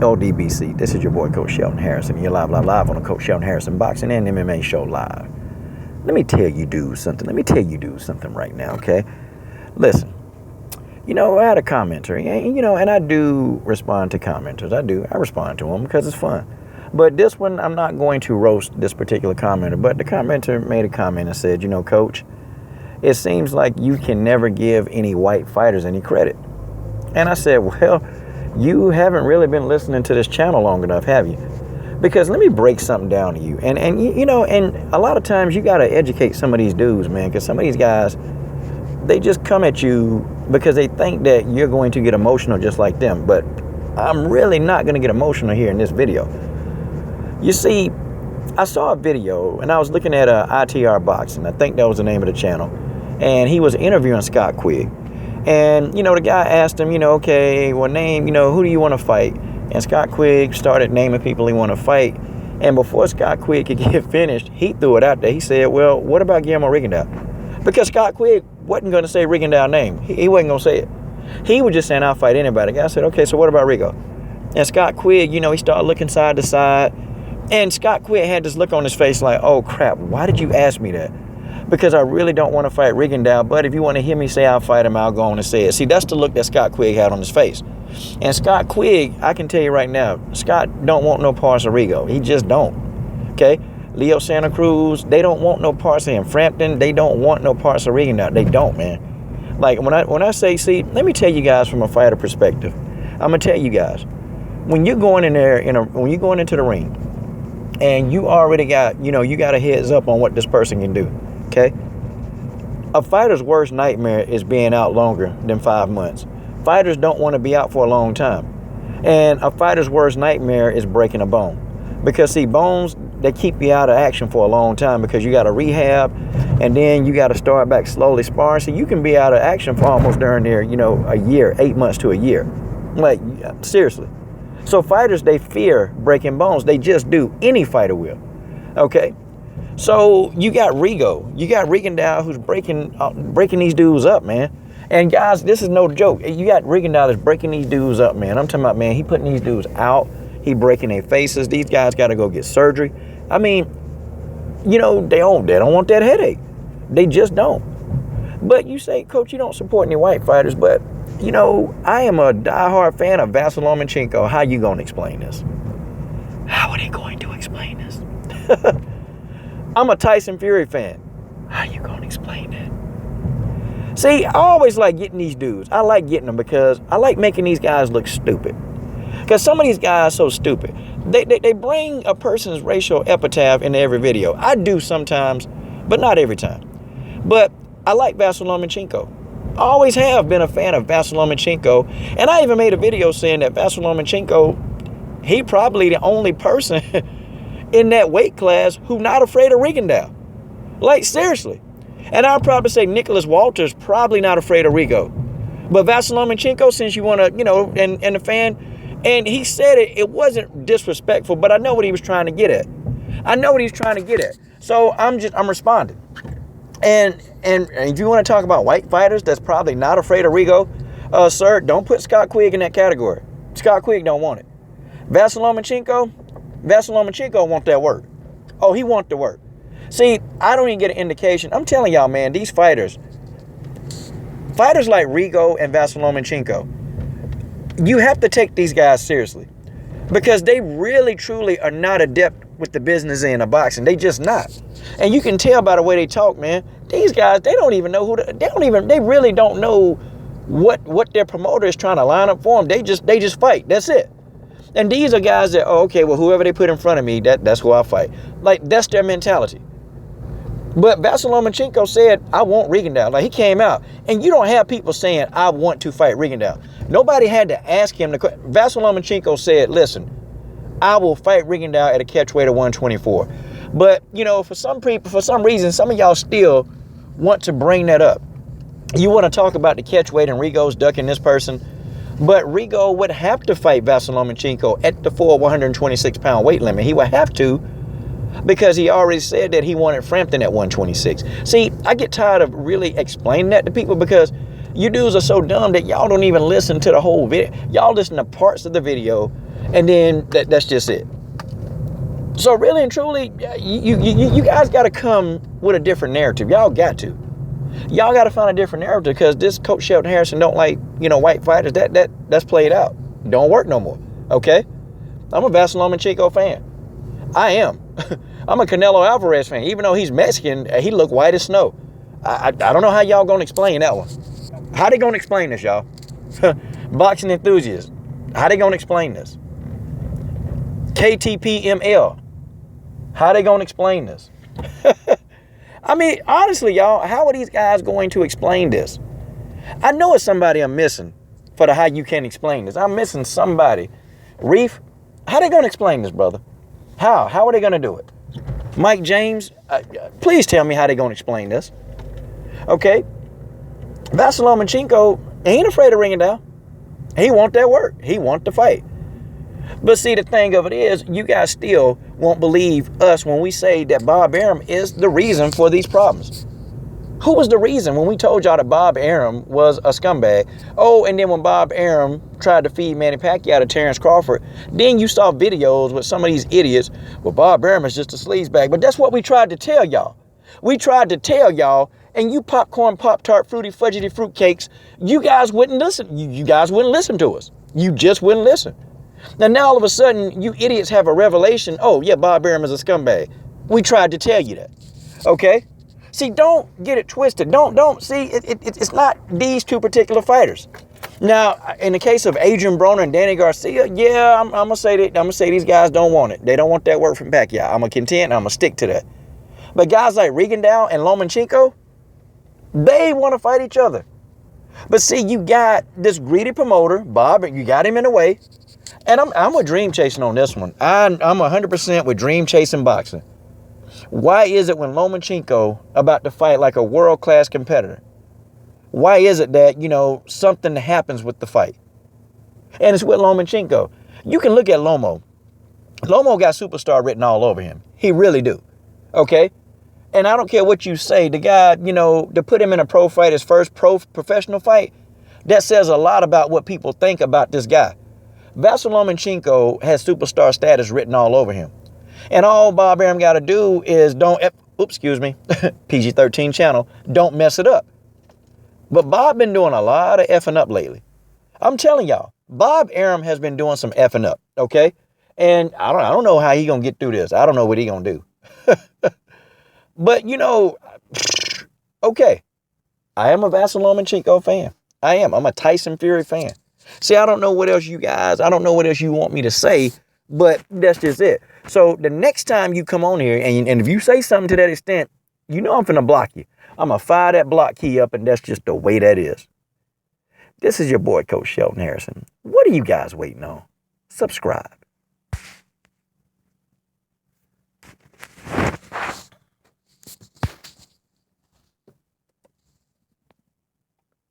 LDBC. This is your boy, Coach Shelton Harrison. You're live on the Coach Shelton Harrison Boxing and MMA Show Live. Let me tell you dudes something. Right now, okay? Listen, I had a commenter, and I do respond to commenters. I respond to them because it's fun. But this one, I'm not going to roast this particular commenter. But the commenter made a comment and said, Coach, it seems like you can never give any white fighters any credit. And I said, well, you haven't really been listening to this channel long enough, have you? Because let me break something down to you. And a lot of times you got to educate some of these dudes, man, because some of these guys, they just come at you because they think that you're going to get emotional just like them. But I'm really not going to get emotional here in this video. You see, I saw a video and I was looking at ITR Boxing. I think that was the name of the channel. And he was interviewing Scott Quigg. And, the guy asked him, okay, well, name, who do you want to fight? And Scott Quigg started naming people he want to fight. And before Scott Quigg could get finished, he threw it out there. He said, well, what about Guillermo Rigondeaux? Because Scott Quigg wasn't going to say Rigondeaux's name. He wasn't going to say it. He was just saying, I'll fight anybody. The guy said, okay, so what about Rigo? And Scott Quigg, he started looking side to side. And Scott Quigg had this look on his face like, oh, crap, why did you ask me that? Because I really don't want to fight Rigondeaux, but if you want to hear me say I'll fight him, I'll go on and say it. See, that's the look that Scott Quigg had on his face. And Scott Quigg, I can tell you right now, Scott don't want no parts of Rigo. He just don't. Okay? Leo Santa Cruz, they don't want no parts of him. Frampton, they don't want no parts of Rigondeaux. They don't, man. Like when I say, see, let me tell you guys from a fighter perspective. I'm gonna tell you guys, when you're going in there, when you're going into the ring, and you already got, you got a heads up on what this person can do. Okay? A fighter's worst nightmare is being out longer than 5 months. Fighters don't want to be out for a long time. And a fighter's worst nightmare is breaking a bone. Because, see, bones, they keep you out of action for a long time because you got to rehab and then you got to start back slowly sparring. So you can be out of action for almost during there, a year, 8 months to a year. Like, seriously. So fighters, they fear breaking bones. They just do. Any fighter will. Okay? So you got Rigo. You got Rigondeaux who's breaking these dudes up, man. And guys, this is no joke. You got Rigondeaux that's breaking these dudes up, man. I'm talking about, man, he putting these dudes out. He breaking their faces. These guys got to go get surgery. I mean, they don't want that headache. They just don't. But you say, Coach, you don't support any white fighters, but, I am a diehard fan of Vasyl Lomachenko. How you going to explain this? How are they going to explain this? I'm a Tyson Fury fan. How you going to explain that? See, I always like getting these dudes. I like getting them because I like making these guys look stupid. Because some of these guys are so stupid. They bring a person's racial epitaph into every video. I do sometimes, but not every time. But I like Vasyl Lomachenko. I always have been a fan of Vasyl Lomachenko. And I even made a video saying that Vasyl Lomachenko, he probably the only person in that weight class who not afraid of Rigondeaux. Like, seriously. And I'll probably say Nicholas Walters probably not afraid of Rigo. But Vasyl Lomachenko, since you want to, and the fan, and he said it wasn't disrespectful, but I know what he was trying to get at. So I'm responding. And if you want to talk about white fighters that's probably not afraid of Rigo, sir, don't put Scott Quigg in that category. Scott Quigg don't want it. Vasyl Lomachenko want that work. Oh, he want the work. See, I don't even get an indication. I'm telling y'all, man, these fighters like Rigo and Vasyl Lomachenko, you have to take these guys seriously because they really, truly are not adept with the business end of boxing. They just not. And you can tell by the way they talk, man. These guys, they don't even know they really don't know what their promoter is trying to line up for them. They just fight. That's it. And these are guys that, whoever they put in front of me, that's who I fight. Like, that's their mentality. But Vasyl Lomachenko said, I want Rigondeaux. Like, he came out. And you don't have people saying, I want to fight Rigondeaux. Nobody had to ask him. Vasyl Lomachenko said, listen, I will fight Rigondeaux at a catchweight of 124. But, for some reason, some of y'all still want to bring that up. You want to talk about the catchweight and Rigo's ducking this person. But Rigo would have to fight Vasyl Lomachenko at the full 126-pound weight limit. He would have to because he already said that he wanted Frampton at 126. See, I get tired of really explaining that to people because you dudes are so dumb that y'all don't even listen to the whole video. Y'all listen to parts of the video And then that's just it. So really and truly, you guys got to come with a different narrative. Y'all got to. Y'all got to find a different narrative because this Coach Shelton Harrison don't like, white fighters. That's played out. Don't work no more. Okay? I'm a Vasyl Lomachenko fan. I am. I'm a Canelo Alvarez fan. Even though he's Mexican, he look white as snow. I don't know how y'all gonna explain that one. How they gonna explain this, y'all? Boxing enthusiasts. How they gonna explain this? KTPML. How they gonna explain this? I mean, honestly, y'all, how are these guys going to explain this? I know it's somebody I'm missing for the how you can explain this. I'm missing somebody. Reef, how they gonna explain this, brother? How? How are they gonna do it? Mike James, please tell me how they gonna explain this. Okay? Vasyl Lomachenko ain't afraid of Rigondeaux. He want that work. He want to fight. But see, the thing of it is, you guys still won't believe us when we say that Bob Arum is the reason for these problems. Who was the reason when we told y'all that Bob Arum was a scumbag? Oh, and then when Bob Arum tried to feed Manny Pacquiao to Terrence Crawford, then you saw videos with some of these idiots, well, Bob Arum is just a sleazebag. But that's what we tried to tell y'all. We tried to tell y'all, and you popcorn, Pop-Tart, fruity, fudgety fruitcakes, you guys wouldn't listen. You guys wouldn't listen to us. You just wouldn't listen. Now all of a sudden, you idiots have a revelation. Oh, yeah, Bob Arum is a scumbag. We tried to tell you that. Okay? See, don't get it twisted. Don't. See, it's not these two particular fighters. Now, in the case of Adrian Broner and Danny Garcia, yeah, I'm gonna say that. I'm gonna say these guys don't want it. They don't want that work from Pacquiao. I'm gonna contend. I'm gonna stick to that. But guys like Rigondeaux and Lomachenko, they want to fight each other. But see, you got this greedy promoter, Bob. You got him in the way. And I'm with dream chasing on this one. I'm 100% with dream chasing boxing. Why is it when Lomachenko about to fight like a world-class competitor, why is it that, something happens with the fight? And it's with Lomachenko. You can look at Lomo. Lomo got superstar written all over him. He really do. Okay? And I don't care what you say. The guy, to put him in a pro fight, his first professional fight, that says a lot about what people think about this guy. Vasyl Lomachenko has superstar status written all over him. And all Bob Arum got to do is PG-13 channel, don't mess it up. But Bob been doing a lot of effing up lately. I'm telling y'all, Bob Arum has been doing some effing up, okay? And I don't know how he gonna get through this. I don't know what he gonna do. But, okay. I am a Vasyl Lomachenko fan. I am. I'm a Tyson Fury fan. See, I don't know what else you want me to say, but that's just it. So the next time you come on here and if you say something to that extent, I'm finna block you. I'm gonna fire that block key up, and that's just the way that is. This is your boy, Coach Shelton Harrison. What are you guys waiting on? Subscribe.